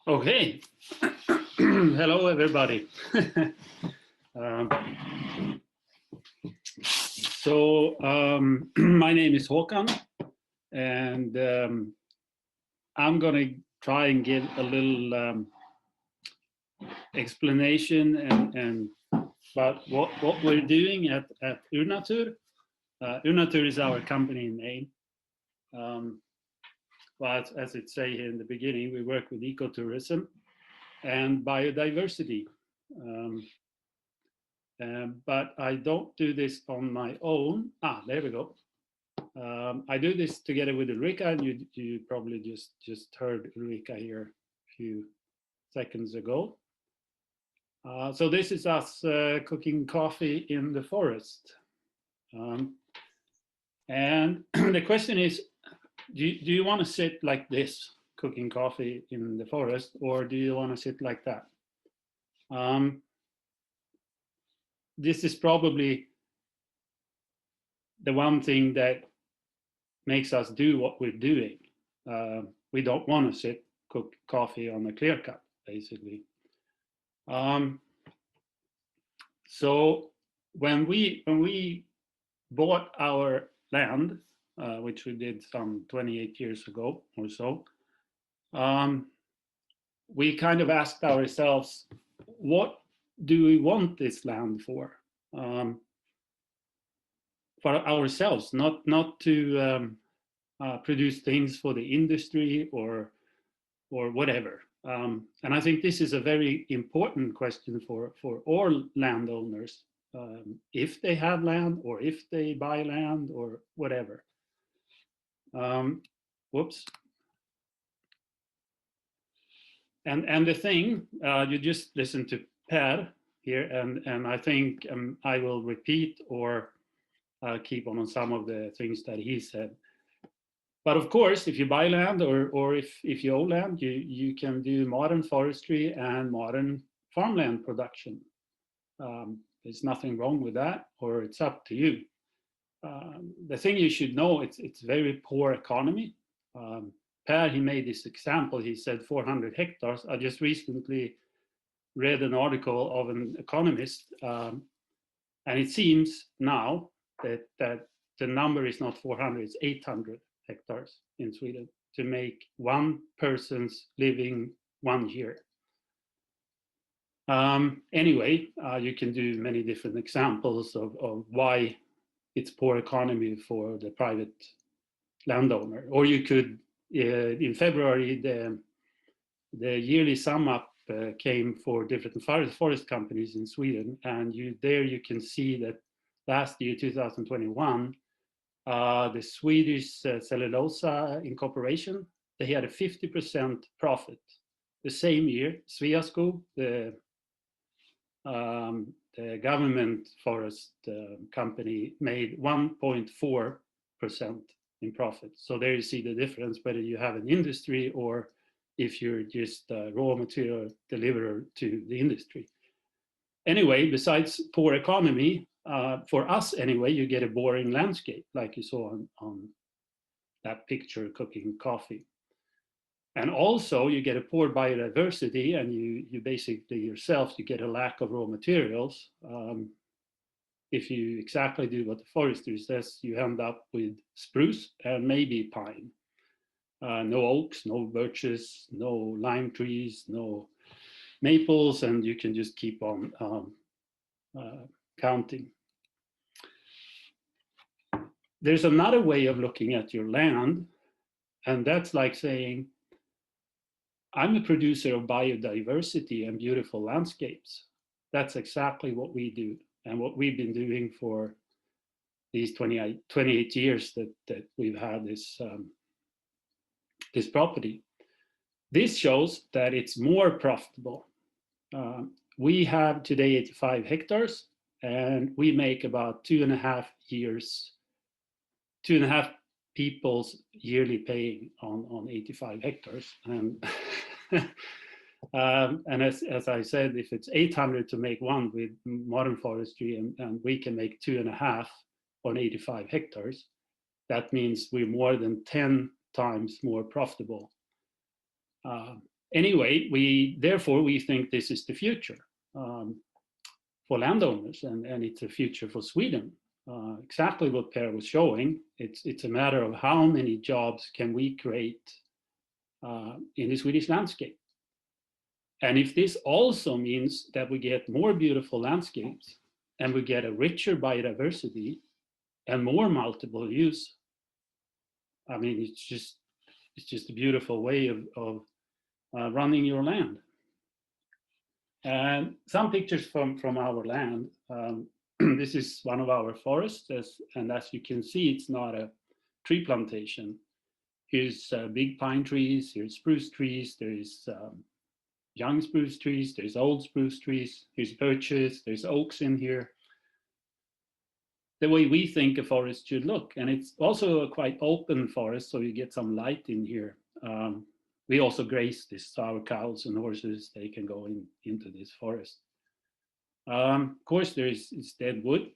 Okay. Hello, everybody. Um, my name is Håkan, and I'm going to try and give a little explanation and about what we're doing at Urnatur. Urnatur is our company name. But as it say here in the beginning, we work with ecotourism and biodiversity. But I don't do this on my own. There we go. I do this together with Ulrika, and you probably just heard Ulrika here a few seconds ago. So this is us cooking coffee in the forest. And the question is, do you want to sit like this, cooking coffee in the forest, or do you want to sit like that? This is probably the one thing that makes us do what we're doing. We don't want to cook coffee on a clear cut, basically. So when we bought our land, which we did some 28 years ago or so, we kind of asked ourselves, what do we want this land for? For ourselves, not to produce things for the industry or whatever. And I think this is a very important question for all landowners, if they have land or if they buy land or whatever. Whoops. And the thing, you just listen to Per here, and I think I will repeat or keep on some of the things that he said. But of course, if you buy land or if you own land, you can do modern forestry and modern farmland production. There's nothing wrong with that, or it's up to you. The thing you should know, it's very poor economy. Per, he made this example. He said 400 hectares. I just recently read an article of an economist, and it seems now that the number is not 400, it's 800 hectares in Sweden to make one person's living 1 year. Anyway, you can do many different examples of why it's poor economy for the private landowner. Or you could, in February, the yearly sum up came for different forest companies in Sweden, and there you can see that last year, 2021, the Swedish Cellulosa Incorporation, they had a 50% profit. The same year, Sveaskog, the government forest company, made 1.4% in profit. So there you see the difference, whether you have an industry or if you're just a raw material deliverer to the industry. Anyway, besides poor economy, for us anyway, you get a boring landscape, like you saw on that picture, cooking coffee. And also you get a poor biodiversity, and you basically yourself, you get a lack of raw materials. If you exactly do what the forester says, you end up with spruce and maybe pine. No oaks, no birches, no lime trees, no maples, and you can just keep on counting. There's another way of looking at your land, and that's like saying, I'm a producer of biodiversity and beautiful landscapes. That's exactly what we do, and what we've been doing for these 28 years that we've had this property. This shows that it's more profitable. We have today 85 hectares, and we make about 2.5 people's yearly paying on 85 hectares. And and as I said, if it's 800 to make one with modern forestry, and we can make 2.5 on 85 hectares, that means we're more than 10 times more profitable. Anyway, therefore we think this is the future for landowners, and it's a future for Sweden. Exactly what Per was showing. It's a matter of how many jobs can we create in the Swedish landscape. And if this also means that we get more beautiful landscapes and we get a richer biodiversity and more multiple use, I mean, it's just a beautiful way of running your land. And some pictures from our land. This is one of our forests, and as you can see, it's not a tree plantation. Here's big pine trees, here's spruce trees, there's young spruce trees, there's old spruce trees, here's birches, there's oaks in here. The way we think a forest should look, and it's also a quite open forest, so you get some light in here. We also graze this, so our cows and horses, they can go into this forest. Of course, it's dead wood.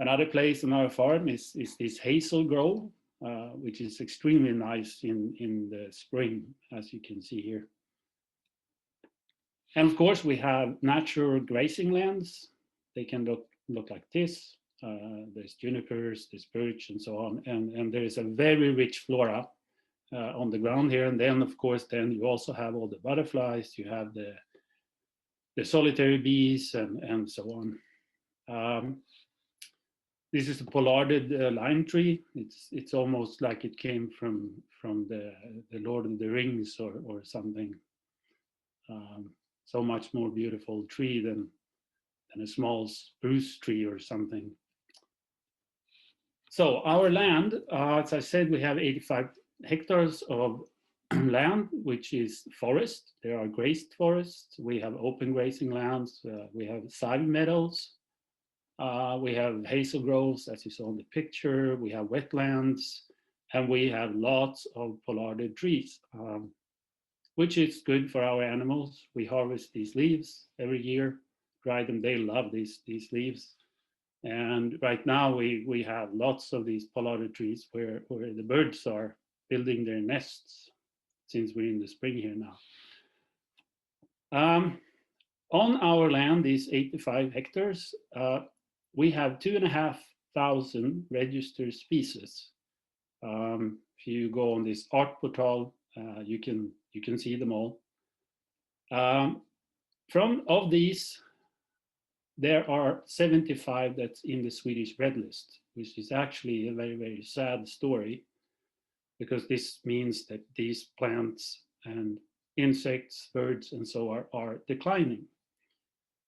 Another place on our farm is this hazel grove, which is extremely nice in the spring, as you can see here. And of course, we have natural grazing lands. They can look like this. There's junipers, there's birch, and so on. And there is a very rich flora on the ground here. And then, of course, then you also have all the butterflies. You have the solitary bees and so on. This is a pollarded lime tree. It's almost like it came from the Lord of the Rings or something. So much more beautiful tree than a small spruce tree or something. So our land, as I said, we have 85 hectares of land, which is forest. There are grazed forests. We have open grazing lands. We have side meadows. We have hazel groves, as you saw in the picture. We have wetlands, and we have lots of pollarded trees, which is good for our animals. We harvest these leaves every year, dry them. They love these leaves. And right now we have lots of these pollarded trees where the birds are building their nests, since we're in the spring here now. On our land, these 85 hectares, we have 2,500 registered species. If you go on this art portal, you can see them all. Of these, there are 75 that's in the Swedish Red List, which is actually a very, very sad story, because this means that these plants and insects, birds, and so on are declining.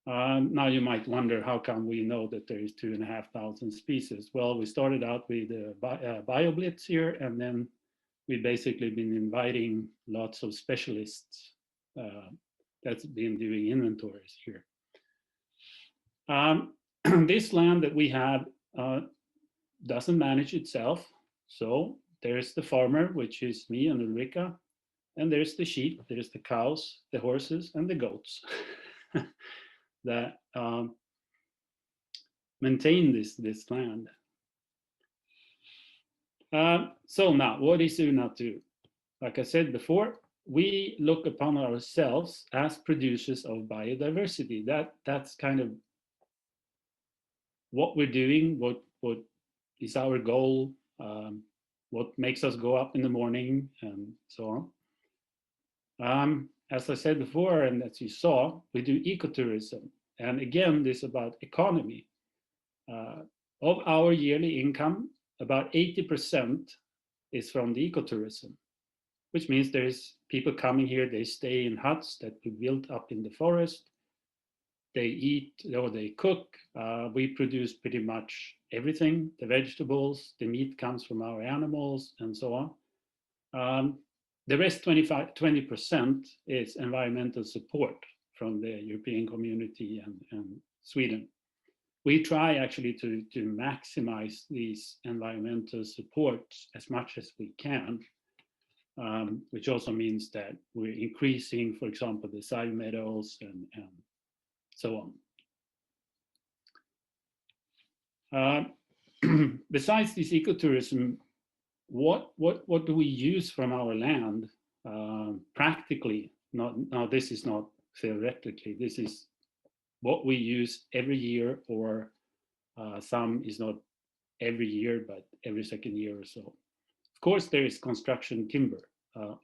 Now you might wonder, how come we know that there is 2,500 species? Well, we started out with BioBlitz here, and then we've basically been inviting lots of specialists that's been doing inventories here. This land that we have doesn't manage itself. So there's the farmer, which is me and Ulrika, and there's the sheep, there's the cows, the horses, and the goats that maintain this land. So now, what is Urnatur? Like I said before, we look upon ourselves as producers of biodiversity. That's kind of what we're doing, what is our goal, what makes us go up in the morning, and so on. As I said before, and as you saw, we do ecotourism. And again, this is about economy. Of our yearly income, about 80% is from the ecotourism, which means there's people coming here, they stay in huts that we built up in the forest. They eat or they cook. We produce pretty much everything, the vegetables, the meat comes from our animals, and so on. The rest, 20% is environmental support from the European community and Sweden. We try actually to maximize these environmental supports as much as we can, which also means that we're increasing, for example, the side meadows and so on. Besides this ecotourism, what do we use from our land practically? Now, this is not theoretically. This is what we use every year, or some is not every year, but every second year or so. Of course, there is construction timber.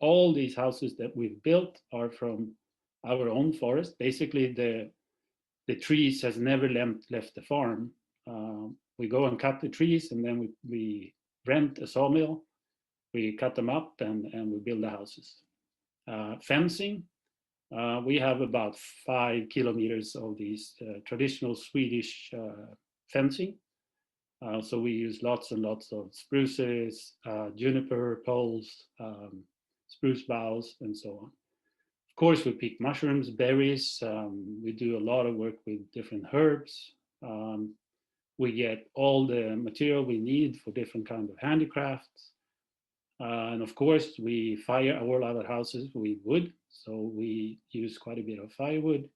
All these houses that we've built are from our own forest. Basically, the trees has never left the farm. We go and cut the trees, and then we rent a sawmill. We cut them up, and we build the houses. Fencing, we have about 5 kilometers of these traditional Swedish fencing. So we use lots and lots of spruces, juniper poles, spruce boughs, and so on. Of course, we pick mushrooms, berries. We do a lot of work with different herbs. We get all the material we need for different kinds of handicrafts. And of course, we fire all our houses with wood. So we use quite a bit of firewood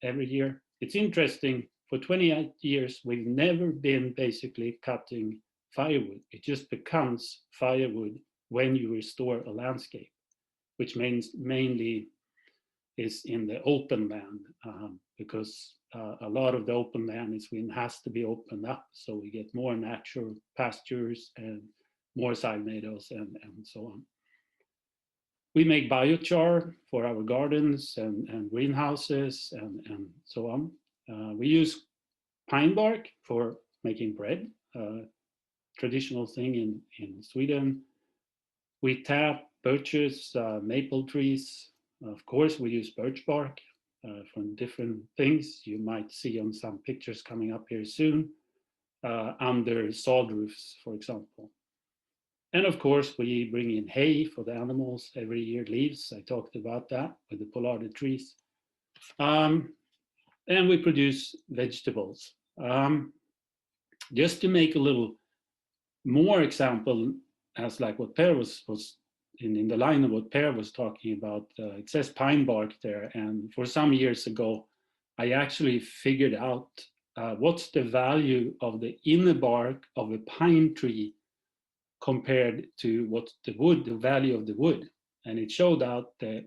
every year. It's interesting, for 28 years, we've never been basically cutting firewood. It just becomes firewood when you restore a landscape, which means mainly is in the open land, because a lot of the open land in Sweden has to be opened up, so we get more natural pastures and more side meadows and so on. We make biochar for our gardens and greenhouses and so on. We use pine bark for making bread, traditional thing in Sweden. We tap birches, maple trees. Of course, we use birch bark from different things. You might see on some pictures coming up here soon, under sod roofs, for example. And of course, we bring in hay for the animals every year, leaves. I talked about that with the polar trees. And we produce vegetables. Just to make a little more example, as like what Per was in the line of what Per was talking about, it says pine bark there. And for some years ago, I actually figured out what's the value of the inner bark of a pine tree compared to what's the value of the wood. And it showed out that,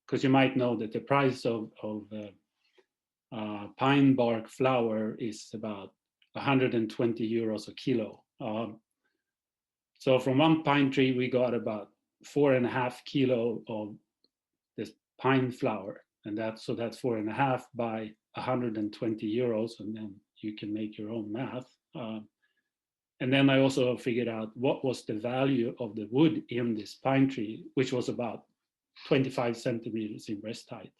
because you might know that the price of pine bark flour is about 120 euros a kilo. So from one pine tree, we got about 4.5 kilo of this pine flour. And that's 4.5 by 120 euros. And then you can make your own math. And then I also figured out what was the value of the wood in this pine tree, which was about 25 centimeters in breast height.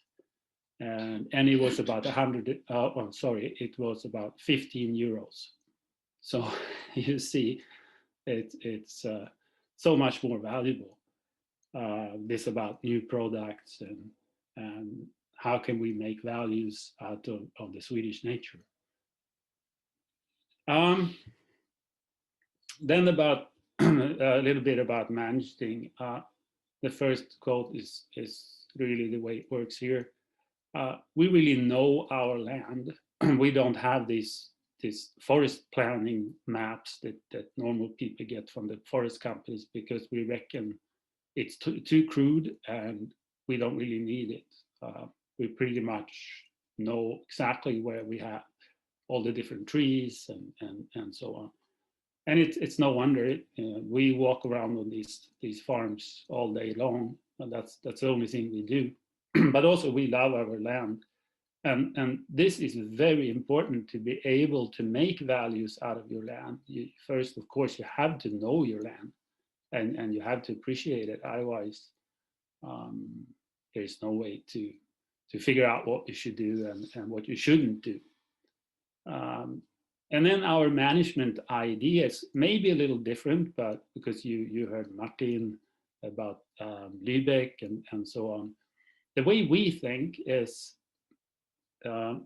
And it was about it was about 15 euros. So you see, it's so much more valuable. This about new products and how can we make values out of the Swedish nature. Then about a little bit about managing. The first quote is really the way it works here. We really know our land. We don't have these forest planning maps that normal people get from the forest companies, because we reckon it's too crude and we don't really need it. We pretty much know exactly where we have all the different trees and so on. And it's no wonder we walk around on these farms all day long, and that's the only thing we do. But also we love our land, and this is very important to be able to make values out of your land. First, of course, you have to know your land, and you have to appreciate it. Otherwise, there's no way to figure out what you should do and what you shouldn't do. And then our management ideas may be a little different, but because you heard Martin about Lübeck and so on. The way we think is,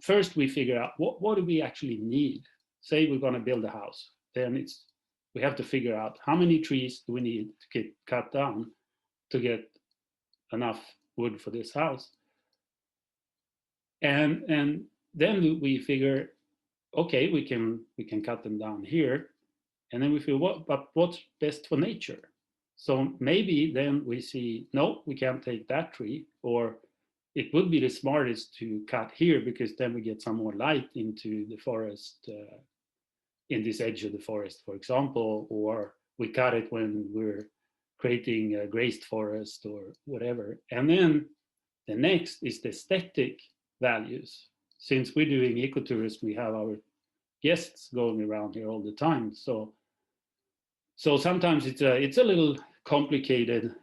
first we figure out what do we actually need. Say we're going to build a house, then we have to figure out how many trees do we need to get cut down to get enough wood for this house. And then we figure, okay, we can cut them down here, And then we feel, but what's best for nature? So maybe then we see, no, we can't take that tree, or it would be the smartest to cut here because then we get some more light into the forest, in this edge of the forest, for example, or we cut it when we're creating a grazed forest or whatever. And then the next is the aesthetic values. Since we're doing ecotourism, we have our guests going around here all the time. So sometimes it's a little complicated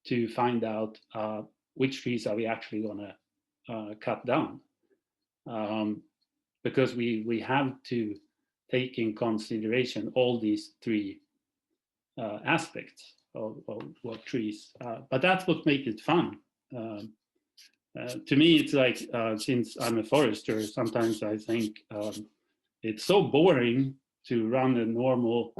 to find out which trees are we actually going to cut down, because we have to take in consideration all these three aspects of what trees. But that's what makes it fun. To me, it's like, since I'm a forester, sometimes I think it's so boring to run a normal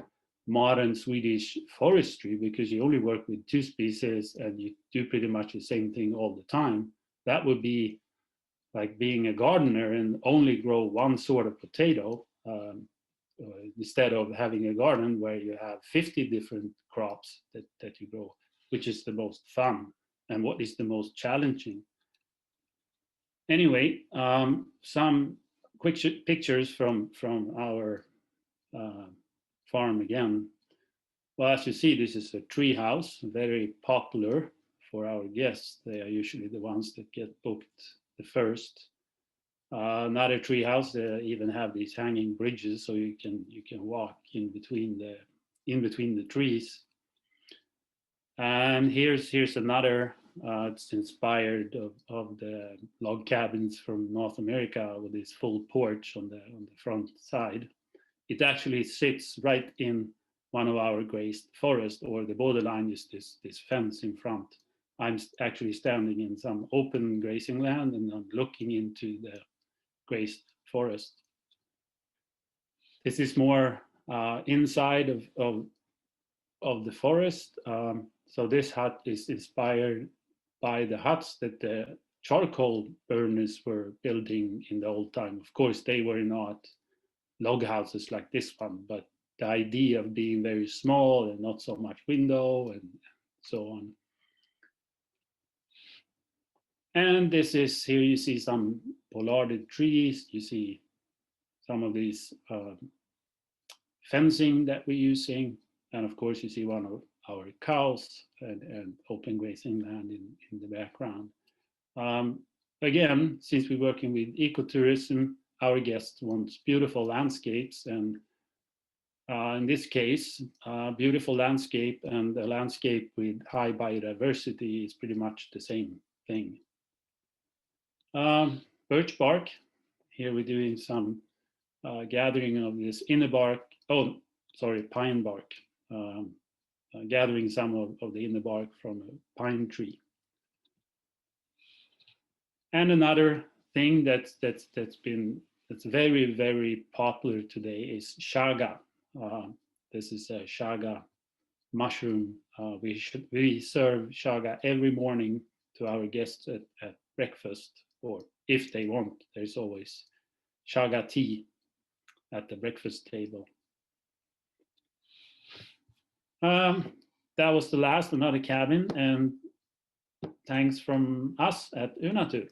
modern Swedish forestry because you only work with 2 species and you do pretty much the same thing all the time. That would be like being a gardener and only grow one sort of potato, instead of having a garden where you have 50 different crops that you grow, which is the most fun and what is the most challenging. Anyway, some quick pictures from our farm again. Well, as you see, this is a tree house, very popular for our guests. They are usually the ones that get booked the first. Another tree house, they even have these hanging bridges so you can walk in between the trees. And here's another. It's inspired of the log cabins from North America with this full porch on the front side. It actually sits right in one of our grazed forests, or the borderline is this fence in front. I'm actually standing in some open grazing land and I'm looking into the grazed forest. This is more inside of the forest. So this hut is inspired by the huts that the charcoal burners were building in the old time. Of course, they were not log houses like this one, but the idea of being very small and not so much window and so on. And this is, here you see some pollarded trees, you see some of these fencing that we're using, and of course you see one of our cows and open grazing land in the background. Again, since we're working with ecotourism, our guests want beautiful landscapes, and in this case, beautiful landscape and a landscape with high biodiversity is pretty much the same thing. Birch bark, here we're doing some gathering of this inner bark, pine bark, gathering some of the inner bark from a pine tree. And another thing that's very, very popular today is chaga. This is a chaga mushroom. We serve chaga every morning to our guests at breakfast, or if they want, there's always chaga tea at the breakfast table. That was the last, another cabin, and thanks from us at Urnatur.